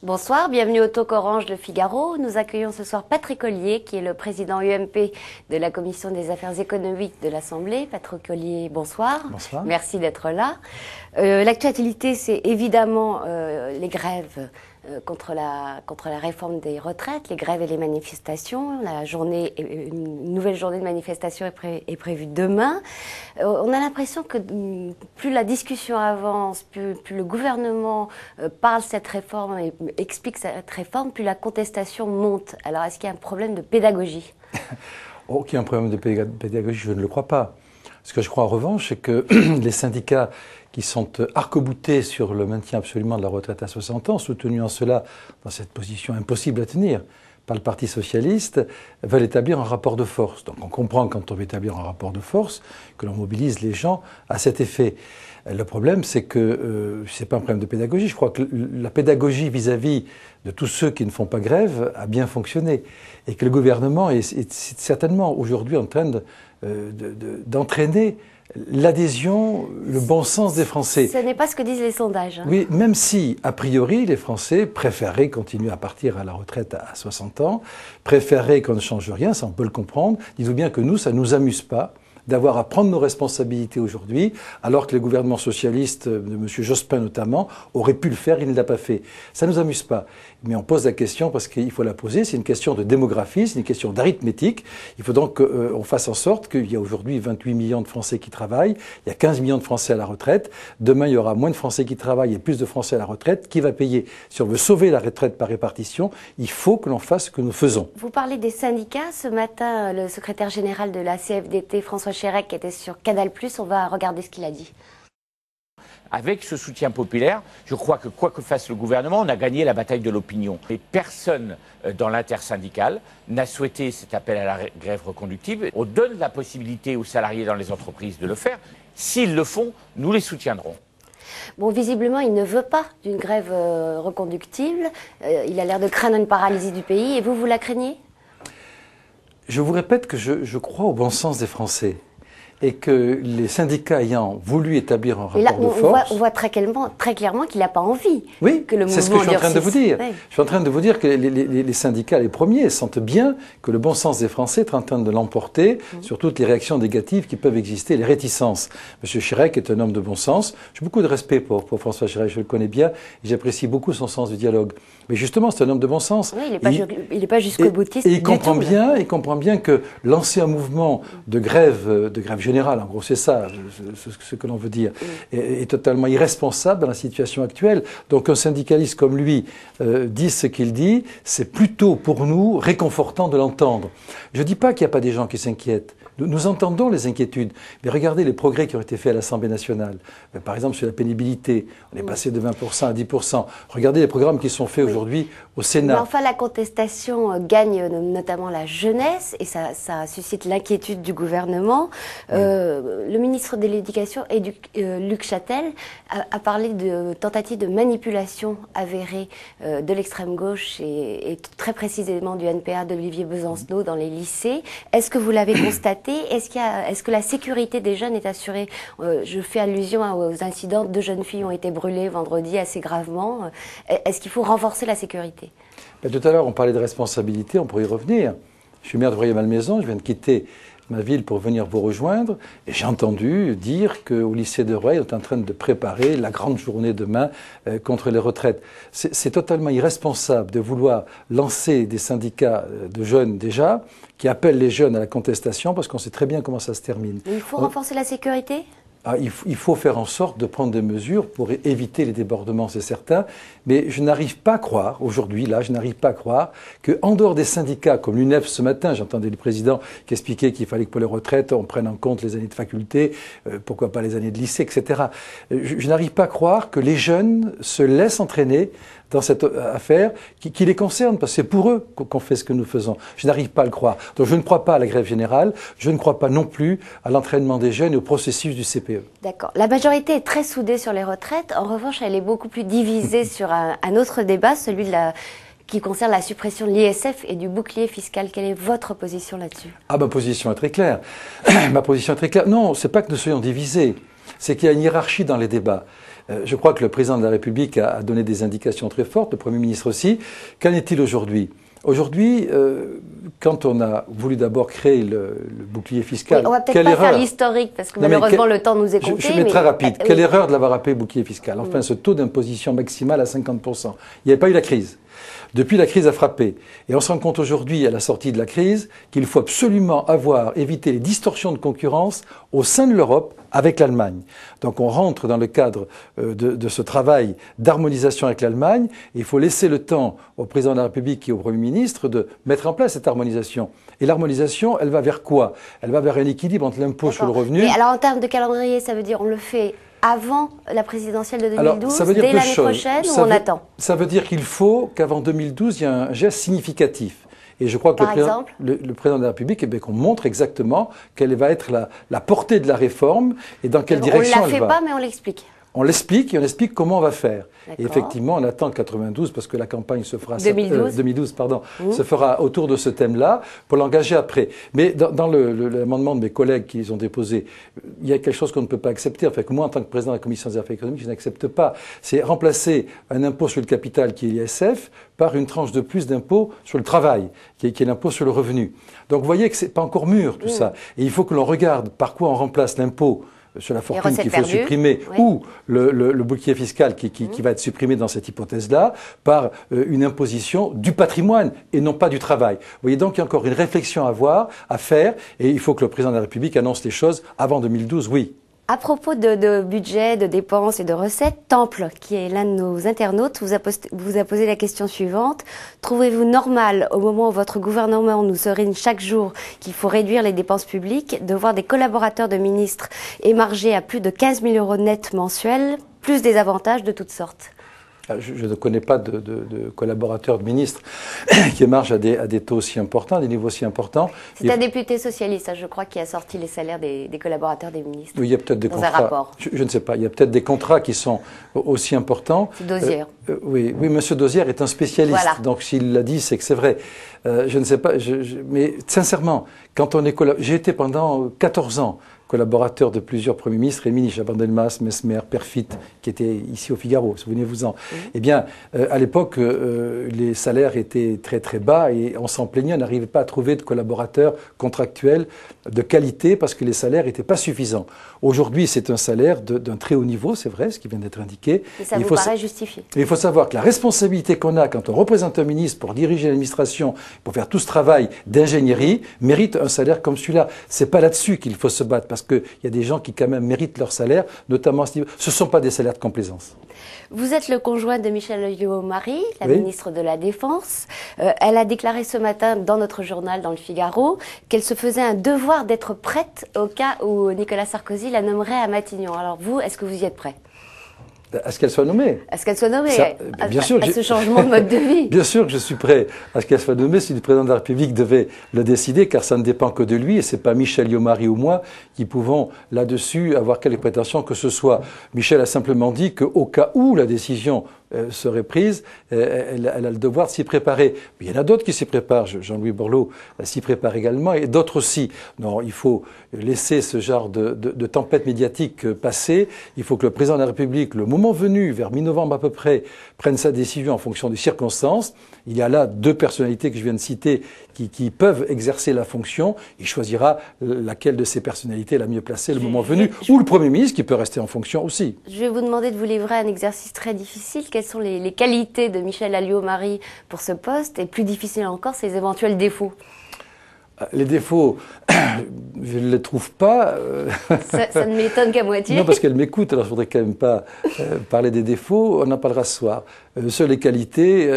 Bonsoir, bienvenue au Talk Orange de Figaro. Nous accueillons ce soir Patrick Ollier, qui est le président UMP de la Commission des Affaires économiques de l'Assemblée. Patrick Ollier, bonsoir. Bonsoir. Merci d'être là. L'actualité, c'est évidemment les grèves contre la réforme des retraites, les grèves et les manifestations. Une nouvelle journée de manifestation est prévue demain. On a l'impression que plus la discussion avance, plus le gouvernement parle de cette réforme et explique cette réforme, plus la contestation monte. Alors, est-ce qu'il y a un problème de pédagogie? Oh, qu'il y a un problème de pédagogie, je ne le crois pas. Ce que je crois en revanche, c'est que les syndicats qui sont arc-boutés sur le maintien absolument de la retraite à 60 ans, soutenus en cela dans cette position impossible à tenir par le Parti socialiste, veulent établir un rapport de force. Donc on comprend quand on veut établir un rapport de force que l'on mobilise les gens à cet effet. Le problème, c'est que ce n'est pas un problème de pédagogie. Je crois que la pédagogie vis-à-vis de tous ceux qui ne font pas grève a bien fonctionné. Et que le gouvernement est certainement aujourd'hui en train d'entraîner l'adhésion, le bon sens des Français. Ce n'est pas ce que disent les sondages. Hein. Oui, même si, a priori, les Français préféreraient continuer à partir à la retraite à 60 ans, préféreraient qu'on ne change rien, ça on peut le comprendre. Dites-vous bien que nous, ça ne nous amuse pas d'avoir à prendre nos responsabilités aujourd'hui, alors que le gouvernement socialiste, de M. Jospin notamment, aurait pu le faire, il ne l'a pas fait. Ça ne nous amuse pas. Mais on pose la question parce qu'il faut la poser. C'est une question de démographie, c'est une question d'arithmétique. Il faut donc qu'on fasse en sorte qu'il y a aujourd'hui 28 millions de Français qui travaillent, il y a 15 millions de Français à la retraite. Demain, il y aura moins de Français qui travaillent et plus de Français à la retraite. Qui va payer? Si on veut sauver la retraite par répartition, il faut que l'on fasse ce que nous faisons. Vous parlez des syndicats. Ce matin, le secrétaire général de la CFDT, François Chérec, était sur Canal+. On va regarder ce qu'il a dit. Avec ce soutien populaire, je crois que quoi que fasse le gouvernement, on a gagné la bataille de l'opinion. Et personne dans l'intersyndicale n'a souhaité cet appel à la grève reconductible. On donne la possibilité aux salariés dans les entreprises de le faire. S'ils le font, nous les soutiendrons. Bon, visiblement, il ne veut pas d'une grève reconductible. Il a l'air de craindre une paralysie du pays. Et vous la craignez? Je vous répète que je crois au bon sens des Français. Et que les syndicats ayant voulu établir un rapport de force... On voit très clairement qu'il n'a pas envie oui, que le mouvement c'est ce que je suis en train de vous dire. Oui. Je suis en train de vous dire que les syndicats, les premiers, sentent bien que le bon sens des Français est en train de l'emporter sur toutes les réactions négatives qui peuvent exister, les réticences. M. Chirac est un homme de bon sens. J'ai beaucoup de respect pour François Chirac, je le connais bien, et j'apprécie beaucoup son sens du dialogue. Mais justement, c'est un homme de bon sens. Oui, il n'est pas jusqu'au boutiste. Et il comprend bien que lancer un mouvement de grève générale, en gros c'est ça ce que l'on veut dire, est totalement irresponsable dans la situation actuelle. Donc un syndicaliste comme lui dit ce qu'il dit, c'est plutôt pour nous réconfortant de l'entendre. Je ne dis pas qu'il n'y a pas des gens qui s'inquiètent. Nous entendons les inquiétudes, mais regardez les progrès qui ont été faits à l'Assemblée nationale. Par exemple, sur la pénibilité, on est passé de 20% à 10%. Regardez les programmes qui sont faits aujourd'hui au Sénat. Mais enfin, la contestation gagne notamment la jeunesse, et ça suscite l'inquiétude du gouvernement. Le ministre de l'Éducation, Luc Châtel, a parlé de tentatives de manipulation avérée de l'extrême gauche et très précisément du NPA d'Olivier Besancenot dans les lycées. Est-ce que vous l'avez constaté? Est-ce que la sécurité des jeunes est assurée? Je fais allusion aux incidents. 2 jeunes filles ont été brûlées vendredi assez gravement. Est-ce qu'il faut renforcer la sécurité? Tout à l'heure, on parlait de responsabilité, on pourrait y revenir. Je suis maire de Royer-Malmaison, je viens de quitter ma ville pour venir vous rejoindre, et j'ai entendu dire qu'au lycée de Rueil, on est en train de préparer la grande journée demain contre les retraites. C'est totalement irresponsable de vouloir lancer des syndicats de jeunes déjà, qui appellent les jeunes à la contestation, parce qu'on sait très bien comment ça se termine. Mais il faut renforcer la sécurité? Il faut faire en sorte de prendre des mesures pour éviter les débordements, c'est certain. Mais je n'arrive pas à croire, aujourd'hui, là, je n'arrive pas à croire qu'en dehors des syndicats, comme l'UNEF ce matin, j'entendais le président qui expliquait qu'il fallait que pour les retraites, on prenne en compte les années de faculté, pourquoi pas les années de lycée, etc. Je n'arrive pas à croire que les jeunes se laissent entraîner dans cette affaire qui les concerne, parce que c'est pour eux qu'on fait ce que nous faisons. Je n'arrive pas à le croire. Donc je ne crois pas à la grève générale, je ne crois pas non plus à l'entraînement des jeunes et au processus du CPE. D'accord. La majorité est très soudée sur les retraites. En revanche, elle est beaucoup plus divisée sur un autre débat, celui qui concerne la suppression de l'ISF et du bouclier fiscal. Quelle est votre position là-dessus? Ma position est très claire. Ma position est très claire. Non, c'est pas que nous soyons divisés. c'est qu'il y a une hiérarchie dans les débats. Je crois que le président de la République a donné des indications très fortes, le Premier ministre aussi. Qu'en est-il aujourd'hui ? Aujourd'hui, quand on a voulu d'abord créer le bouclier fiscal, oui, on va peut-être pas faire l'historique parce que malheureusement le temps nous est compté. Je vais être très rapide. Quelle erreur de l'avoir appelé bouclier fiscal. Enfin, ce taux d'imposition maximal à 50%. Il n'y avait pas eu la crise. Depuis, la crise a frappé. Et on se rend compte aujourd'hui, à la sortie de la crise, qu'il faut absolument éviter les distorsions de concurrence au sein de l'Europe avec l'Allemagne. Donc on rentre dans le cadre de ce travail d'harmonisation avec l'Allemagne. Il faut laisser le temps au président de la République et au Premier ministre de mettre en place cette harmonisation. Et l'harmonisation, elle va vers quoi? Elle va vers un équilibre entre l'impôt sur le revenu. Mais alors en termes de calendrier, ça veut dire on le fait avant la présidentielle de 2012, dès l'année prochaine, ou on attend? Ça veut dire qu'il faut qu'avant 2012, il y ait un geste significatif. Et je crois que le président de la République, qu'on montre exactement quelle va être la portée de la réforme et dans quelle direction elle va. On ne la fait pas, mais on l'explique. On l'explique et on explique comment on va faire. Et effectivement, on attend 92 parce que la campagne se fera 2012 se fera autour de ce thème-là pour l'engager après. Mais dans l'amendement de mes collègues qu'ils ont déposé, il y a quelque chose qu'on ne peut pas accepter. Enfin, que moi, en tant que président de la Commission des affaires économiques, je n'accepte pas. C'est remplacer un impôt sur le capital qui est l'ISF par une tranche de plus d'impôt sur le travail, qui est l'impôt sur le revenu. Donc vous voyez que c'est pas encore mûr tout ça. Et il faut que l'on regarde par quoi on remplace l'impôt sur la fortune qu'il faut supprimer, ou le bouclier fiscal qui va être supprimé dans cette hypothèse-là, par une imposition du patrimoine et non pas du travail. Vous voyez donc qu'il y a encore une réflexion à faire, et il faut que le président de la République annonce les choses avant 2012, oui. À propos de budget, de dépenses et de recettes, Temple, qui est l'un de nos internautes, vous a posé la question suivante. Trouvez-vous normal, au moment où votre gouvernement nous serine chaque jour qu'il faut réduire les dépenses publiques, de voir des collaborateurs de ministres émarger à plus de 15 000 € net mensuels, plus des avantages de toutes sortes? Je ne connais pas de collaborateurs de ministres qui émargent à des taux aussi importants, des niveaux aussi importants. C'est un député socialiste, je crois, qui a sorti les salaires des collaborateurs des ministres. Oui, il y a peut-être des contrats. Dans un rapport. Je ne sais pas. Il y a peut-être des contrats qui sont aussi importants. C'est Dosière. Oui, Monsieur Dosière est un spécialiste. Voilà. Donc s'il l'a dit, c'est que c'est vrai. Je ne sais pas. Mais sincèrement, quand on est j'ai été pendant 14 ans collaborateur de plusieurs premiers ministres, Rémy Chaban-Delmas, Messmer, Perfit, qui étaient ici au Figaro, souvenez-vous-en. Eh bien, à l'époque, les salaires étaient très très bas et on s'en plaignait, on n'arrivait pas à trouver de collaborateurs contractuels de qualité parce que les salaires n'étaient pas suffisants. Aujourd'hui, c'est un salaire d'un très haut niveau, c'est vrai, ce qui vient d'être indiqué. Et ça vous paraît justifié. Il faut savoir que la responsabilité qu'on a quand on représente un ministre pour diriger l'administration, pour faire tout ce travail d'ingénierie, mérite un salaire comme celui-là. C'est pas là-dessus qu'il faut se battre parce qu'il y a des gens qui quand même méritent leur salaire, notamment à ce niveau. Ce ne sont pas des salaires de complaisance. Vous êtes le conjoint de Michèle Alliot-Marie, la ministre de la Défense. Elle a déclaré ce matin dans notre journal, dans le Figaro, qu'elle se faisait un devoir d'être prête au cas où Nicolas Sarkozy la nommerait à Matignon. Alors vous, est-ce que vous y êtes prêt ? À ce qu'elle soit nommée. À ce qu'elle soit nommée, bien sûr, à ce changement de mode de vie. Bien sûr que je suis prêt à ce qu'elle soit nommée si le président de la République devait le décider, car ça ne dépend que de lui, et c'est pas Michèle Alliot-Marie ou moi qui pouvons là-dessus avoir quelque prétention que ce soit. Michèle a simplement dit qu'au cas où la décision serait prise, elle a le devoir de s'y préparer. Mais il y en a d'autres qui s'y préparent. Jean-Louis Borloo s'y prépare également, et d'autres aussi. Non, il faut laisser ce genre de tempête médiatique passer. Il faut que le président de la République, le moment venu, vers mi-novembre à peu près, prenne sa décision en fonction des circonstances. Il y a là deux personnalités que je viens de citer qui peuvent exercer la fonction. Il choisira laquelle de ces personnalités est la mieux placée le moment venu, ou le Premier ministre qui peut rester en fonction aussi. Je vais vous demander de vous livrer un exercice très difficile. Quelles sont les qualités de Michèle Alliot-Marie pour ce poste, et plus difficile encore, ses éventuels défauts? Les défauts, je ne les trouve pas. Ça ne m'étonne qu'à moitié. Non, parce qu'elle m'écoute, alors je ne voudrais quand même pas parler des défauts, on en parlera ce soir. Sur les qualités,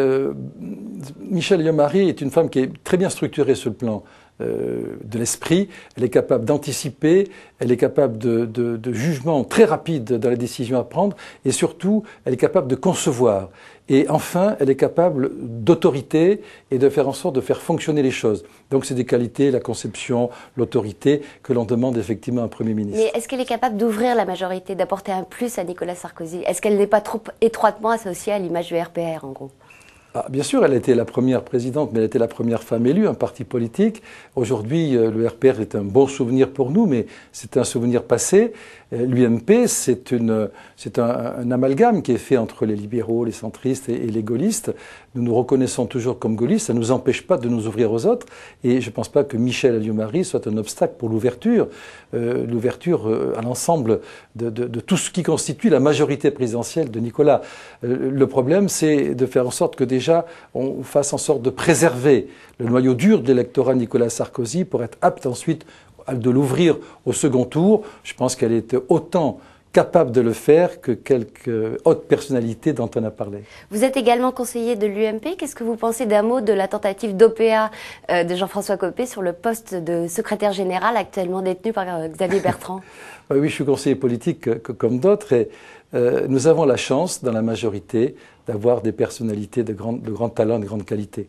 Michèle Alliot-Marie est une femme qui est très bien structurée sur le plan de l'esprit, elle est capable d'anticiper, elle est capable de jugement très rapide dans les décisions à prendre, et surtout, elle est capable de concevoir. Et enfin, elle est capable d'autorité et de faire en sorte de faire fonctionner les choses. Donc c'est des qualités, la conception, l'autorité, que l'on demande effectivement à un Premier ministre. Mais est-ce qu'elle est capable d'ouvrir la majorité, d'apporter un plus à Nicolas Sarkozy? Est-ce qu'elle n'est pas trop étroitement associée à l'image du RPR, en gros? Ah, bien sûr, elle a été la première présidente, mais elle a été la première femme élue, un parti politique. Aujourd'hui, le RPR est un bon souvenir pour nous, mais c'est un souvenir passé. L'UMP, c'est un amalgame qui est fait entre les libéraux, les centristes et les gaullistes. Nous nous reconnaissons toujours comme gaullistes, ça ne nous empêche pas de nous ouvrir aux autres. Et je ne pense pas que Michel Alliot-Marie soit un obstacle pour l'ouverture à l'ensemble de tout ce qui constitue la majorité présidentielle de Nicolas. Le problème, c'est de faire en sorte que déjà on fasse en sorte de préserver le noyau dur de l'électorat Nicolas Sarkozy pour être apte ensuite de l'ouvrir au second tour. Je pense qu'elle est autant capable de le faire que quelques hautes personnalités dont on a parlé. Vous êtes également conseiller de l'UMP. Qu'est-ce que vous pensez d'un mot de la tentative d'OPA de Jean-François Copé sur le poste de secrétaire général actuellement détenu par Xavier Bertrand? Oui, je suis conseiller politique comme d'autres et nous avons la chance dans la majorité d'avoir des personnalités de grand talent, de grande qualité.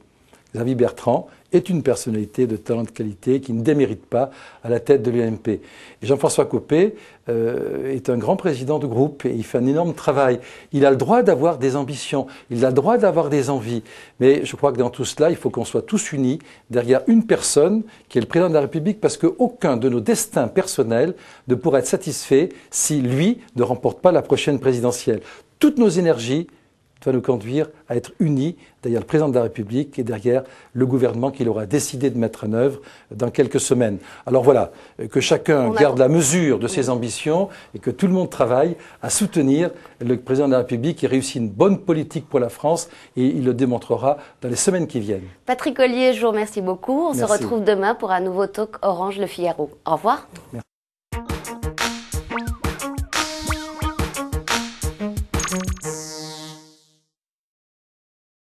Xavier Bertrand est une personnalité de talent de qualité qui ne démérite pas à la tête de l'UMP. Et Jean-François Copé est un grand président de groupe et il fait un énorme travail. Il a le droit d'avoir des ambitions, il a le droit d'avoir des envies. Mais je crois que dans tout cela, il faut qu'on soit tous unis derrière une personne qui est le président de la République parce qu'aucun de nos destins personnels ne pourra être satisfait si lui ne remporte pas la prochaine présidentielle. Toutes nos énergies va nous conduire à être unis derrière le président de la République et derrière le gouvernement qu'il aura décidé de mettre en œuvre dans quelques semaines. Alors voilà, que chacun garde la mesure de ses ambitions et que tout le monde travaille à soutenir le président de la République qui réussit une bonne politique pour la France et il le démontrera dans les semaines qui viennent. Patrick Ollier, je vous remercie beaucoup. On se retrouve demain pour un nouveau talk Orange Le Figaro. Au revoir. Merci.